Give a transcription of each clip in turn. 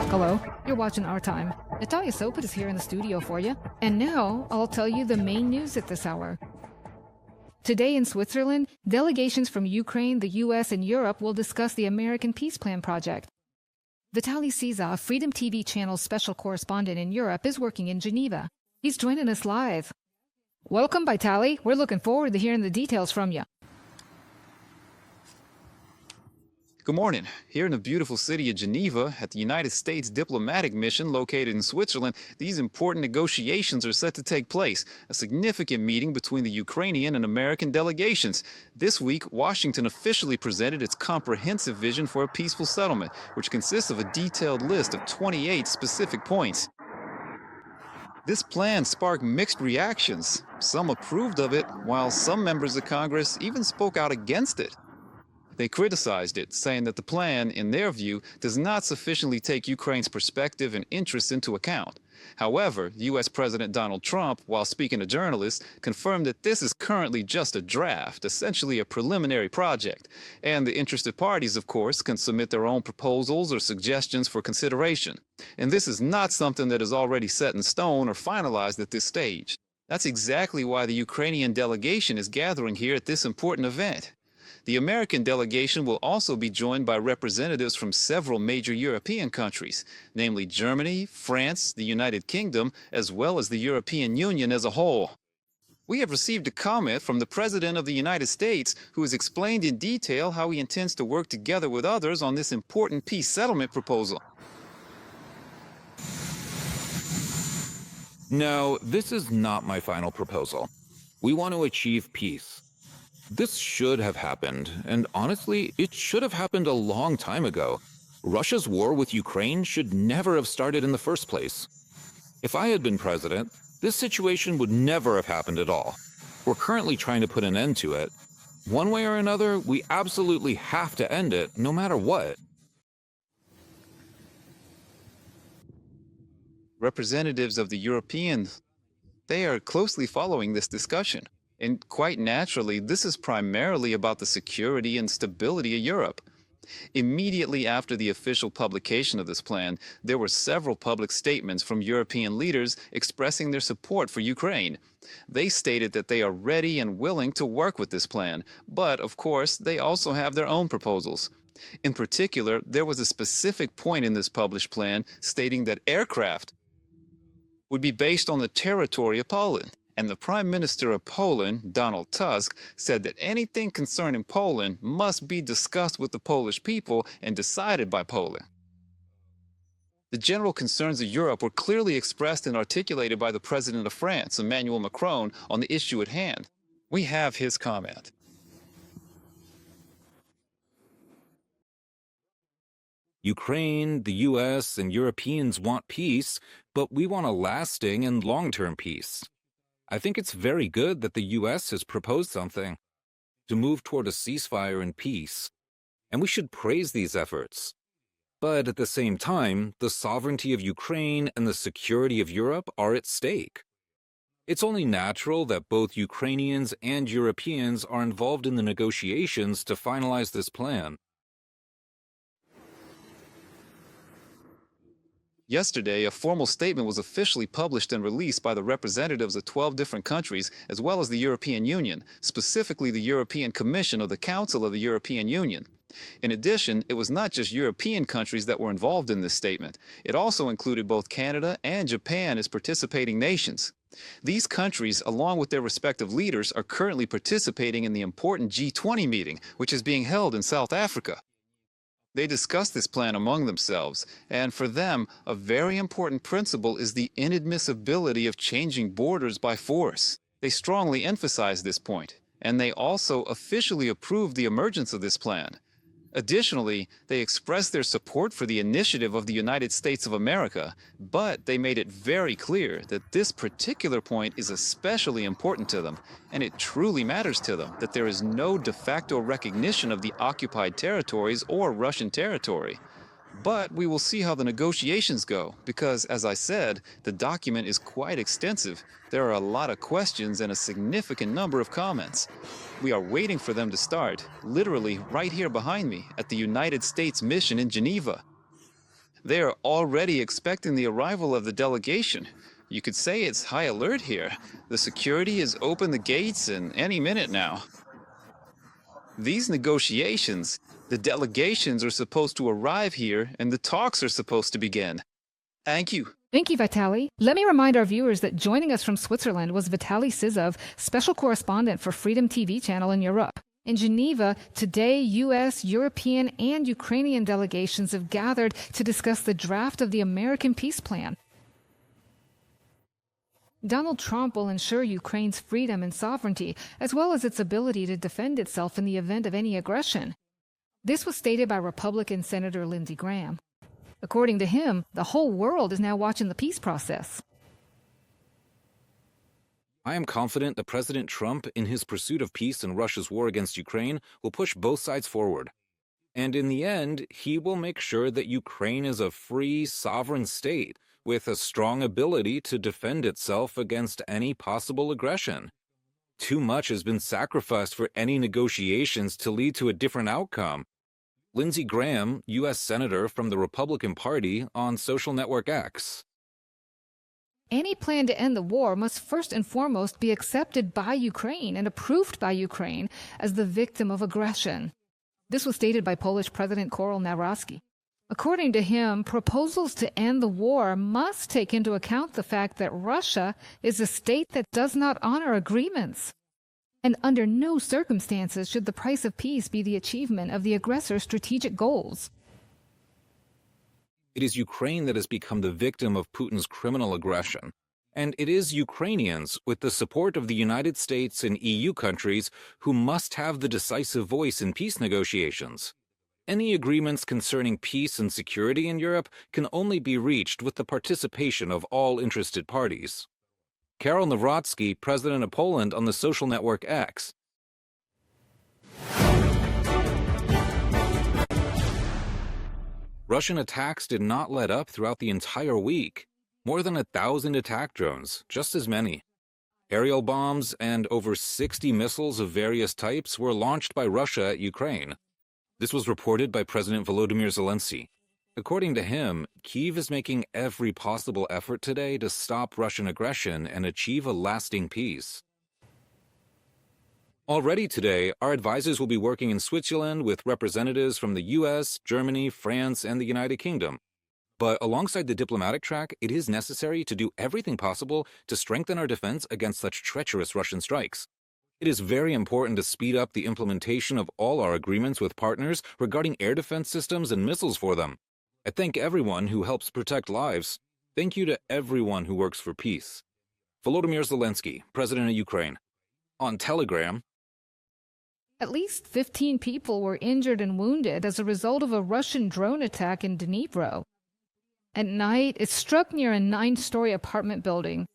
Hello, you're watching Our Time. Natalia Sopit is here in the studio for you. And now, I'll tell you the main news at this hour. Today in Switzerland, delegations from Ukraine, the US, and Europe will discuss the American Peace Plan project. Vitaly Siza, Freedom TV channel's special correspondent in Europe, is working in Geneva. He's joining us live. Welcome, Vitaly. We're looking forward to hearing the details from you. Good morning. Here in the beautiful city of Geneva, at the United States diplomatic mission located in Switzerland, these important negotiations are set to take place, a significant meeting between the Ukrainian and American delegations. This week, Washington officially presented its comprehensive vision for a peaceful settlement, which consists of a detailed list of 28 specific points. This plan sparked mixed reactions. Some approved of it, while some members of Congress even spoke out against it. They criticized it, saying that the plan, in their view, does not sufficiently take Ukraine's perspective and interests into account. However, U.S. President Donald Trump, while speaking to journalists, confirmed that this is currently just a draft, essentially a preliminary project, and the interested parties, of course, can submit their own proposals or suggestions for consideration. And this is not something that is already set in stone or finalized at this stage. That's exactly why the Ukrainian delegation is gathering here at this important event. The American delegation will also be joined by representatives from several major European countries, namely Germany, France, the United Kingdom, as well as the European Union as a whole. We have received a comment from the President of the United States, who has explained in detail how he intends to work together with others on this important peace settlement proposal. No, this is not my final proposal. We want to achieve peace. This should have happened, and honestly, it should have happened a long time ago. Russia's war with Ukraine should never have started in the first place. If I had been president, this situation would never have happened at all. We're currently trying to put an end to it. One way or another, we absolutely have to end it, no matter what. Representatives of the Europeans, they are closely following this discussion. And quite naturally, this is primarily about the security and stability of Europe. Immediately after the official publication of this plan, there were several public statements from European leaders expressing their support for Ukraine. They stated that they are ready and willing to work with this plan, but of course, they also have their own proposals. In particular, there was a specific point in this published plan stating that aircraft would be based on the territory of Poland. And the Prime Minister of Poland, Donald Tusk, said that anything concerning Poland must be discussed with the Polish people and decided by Poland. The general concerns of Europe were clearly expressed and articulated by the President of France, Emmanuel Macron, on the issue at hand. We have his comment. Ukraine, the US, and Europeans want peace, but we want a lasting and long-term peace. I think it's very good that the US has proposed something to move toward a ceasefire and peace, and we should praise these efforts. But at the same time, the sovereignty of Ukraine and the security of Europe are at stake. It's only natural that both Ukrainians and Europeans are involved in the negotiations to finalize this plan. Yesterday, a formal statement was officially published and released by the representatives of 12 different countries, as well as the European Union, specifically the European Commission of the Council of the European Union. In addition, it was not just European countries that were involved in this statement. It also included both Canada and Japan as participating nations. These countries, along with their respective leaders, are currently participating in the important G20 meeting, which is being held in South Africa. They discussed this plan among themselves, and for them, a very important principle is the inadmissibility of changing borders by force. They strongly emphasized this point, and they also officially approved the emergence of this plan. Additionally, they expressed their support for the initiative of the United States of America, but they made it very clear that this particular point is especially important to them, and it truly matters to them that there is no de facto recognition of the occupied territories or Russian territory. But we will see how the negotiations go, because, as I said, the document is quite extensive. There are a lot of questions and a significant number of comments. We are waiting for them to start, literally right here behind me, at the United States mission in Geneva. They are already expecting the arrival of the delegation. You could say it's high alert here. The security has opened the gates in any minute now. These negotiations, the delegations are supposed to arrive here and the talks are supposed to begin. Thank you. Thank you, Vitaly. Let me remind our viewers that joining us from Switzerland was Vitaly Sizov, special correspondent for Freedom TV channel in Europe. In Geneva, today, U.S., European, and Ukrainian delegations have gathered to discuss the draft of the American peace plan. Donald Trump will ensure Ukraine's freedom and sovereignty, as well as its ability to defend itself in the event of any aggression. This was stated by Republican Senator Lindsey Graham. According to him, the whole world is now watching the peace process. I am confident that President Trump, in his pursuit of peace and Russia's war against Ukraine, will push both sides forward. And in the end, he will make sure that Ukraine is a free, sovereign state with a strong ability to defend itself against any possible aggression. Too much has been sacrificed for any negotiations to lead to a different outcome. Lindsey Graham, U.S. Senator from the Republican Party, on social network X. Any plan to end the war must first and foremost be accepted by Ukraine and approved by Ukraine as the victim of aggression. This was stated by Polish President Karol Nawrocki. According to him, proposals to end the war must take into account the fact that Russia is a state that does not honor agreements. And under no circumstances should the price of peace be the achievement of the aggressor's strategic goals. It is Ukraine that has become the victim of Putin's criminal aggression. And it is Ukrainians, with the support of the United States and EU countries, who must have the decisive voice in peace negotiations. Any agreements concerning peace and security in Europe can only be reached with the participation of all interested parties. Karol Nawrocki, president of Poland, on the social network X. Russian attacks did not let up throughout the entire week. More than 1,000 attack drones, just as many. Aerial bombs and over 60 missiles of various types were launched by Russia at Ukraine. This was reported by President Volodymyr Zelenskyy. According to him, Kyiv is making every possible effort today to stop Russian aggression and achieve a lasting peace. Already today, our advisors will be working in Switzerland with representatives from the US, Germany, France, and the United Kingdom. But alongside the diplomatic track, it is necessary to do everything possible to strengthen our defense against such treacherous Russian strikes. It is very important to speed up the implementation of all our agreements with partners regarding air defense systems and missiles for them. I thank everyone who helps protect lives. Thank you to everyone who works for peace. Volodymyr Zelenskyy, President of Ukraine. On Telegram. At least 15 people were injured and wounded as a result of a Russian drone attack in Dnipro. At night, it struck near a 9-story apartment building.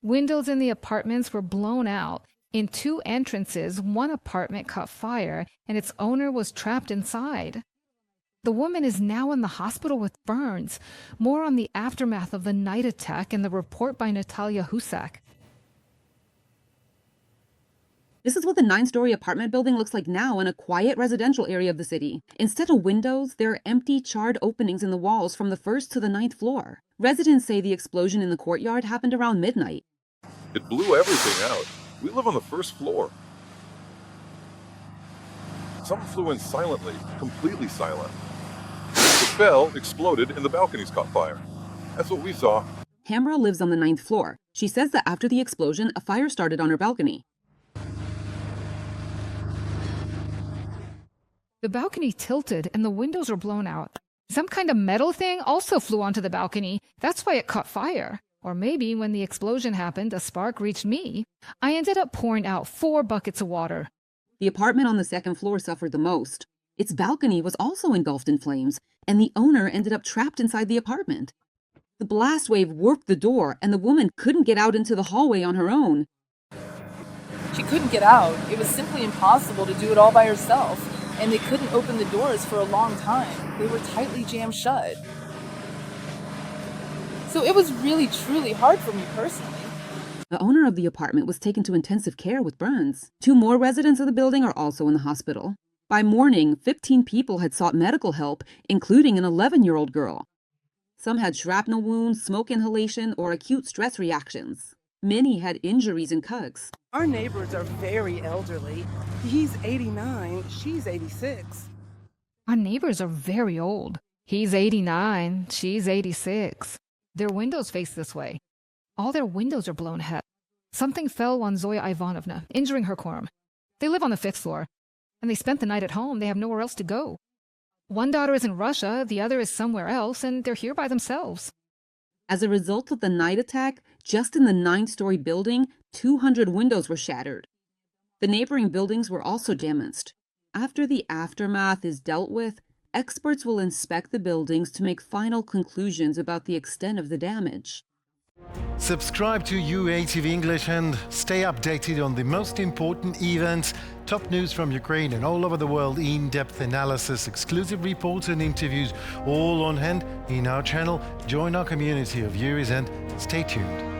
Windows in the apartments were blown out. In 2 entrances, one apartment caught fire, and its owner was trapped inside. The woman is now in the hospital with burns. More on the aftermath of the night attack in the report by Natalia Husak. This is what the 9-story apartment building looks like now in a quiet residential area of the city. Instead of windows, there are empty, charred openings in the walls from the 1st to the 9th floor. Residents say the explosion in the courtyard happened around midnight. It blew everything out. We live on the 1st floor. Some flew in silently, completely silent. It fell, exploded, and the balconies caught fire. That's what we saw. Hamra lives on the 9th floor. She says that after the explosion, a fire started on her balcony. The balcony tilted and the windows were blown out. Some kind of metal thing also flew onto the balcony. That's why it caught fire. Or maybe when the explosion happened, a spark reached me. I ended up pouring out 4 buckets of water. The apartment on the 2nd floor suffered the most. Its balcony was also engulfed in flames, and the owner ended up trapped inside the apartment. The blast wave warped the door, and the woman couldn't get out into the hallway on her own. She couldn't get out. It was simply impossible to do it all by herself, and they couldn't open the doors for a long time. They were tightly jammed shut. So it was really, truly hard for me personally. The owner of the apartment was taken to intensive care with burns. 2 more residents of the building are also in the hospital. By morning, 15 people had sought medical help, including an 11-year-old girl. Some had shrapnel wounds, smoke inhalation, or acute stress reactions. Many had injuries and cuts. Our neighbors are very elderly. He's 89, she's 86. Our neighbors are very old. He's 89, she's 86. Their windows face this way. All their windows are blown ahead. Something fell on Zoya Ivanovna, injuring her corm. They live on the 5th floor, and they spent the night at home. They have nowhere else to go. One daughter is in Russia, the other is somewhere else, and they're here by themselves. As a result of the night attack, just in the 9-story building, 200 windows were shattered. The neighboring buildings were also damaged. After the aftermath is dealt with, experts will inspect the buildings to make final conclusions about the extent of the damage. Subscribe to UATV English and stay updated on the most important events, top news from Ukraine and all over the world, in-depth analysis, exclusive reports and interviews, all on hand in our channel. Join our community of viewers and stay tuned.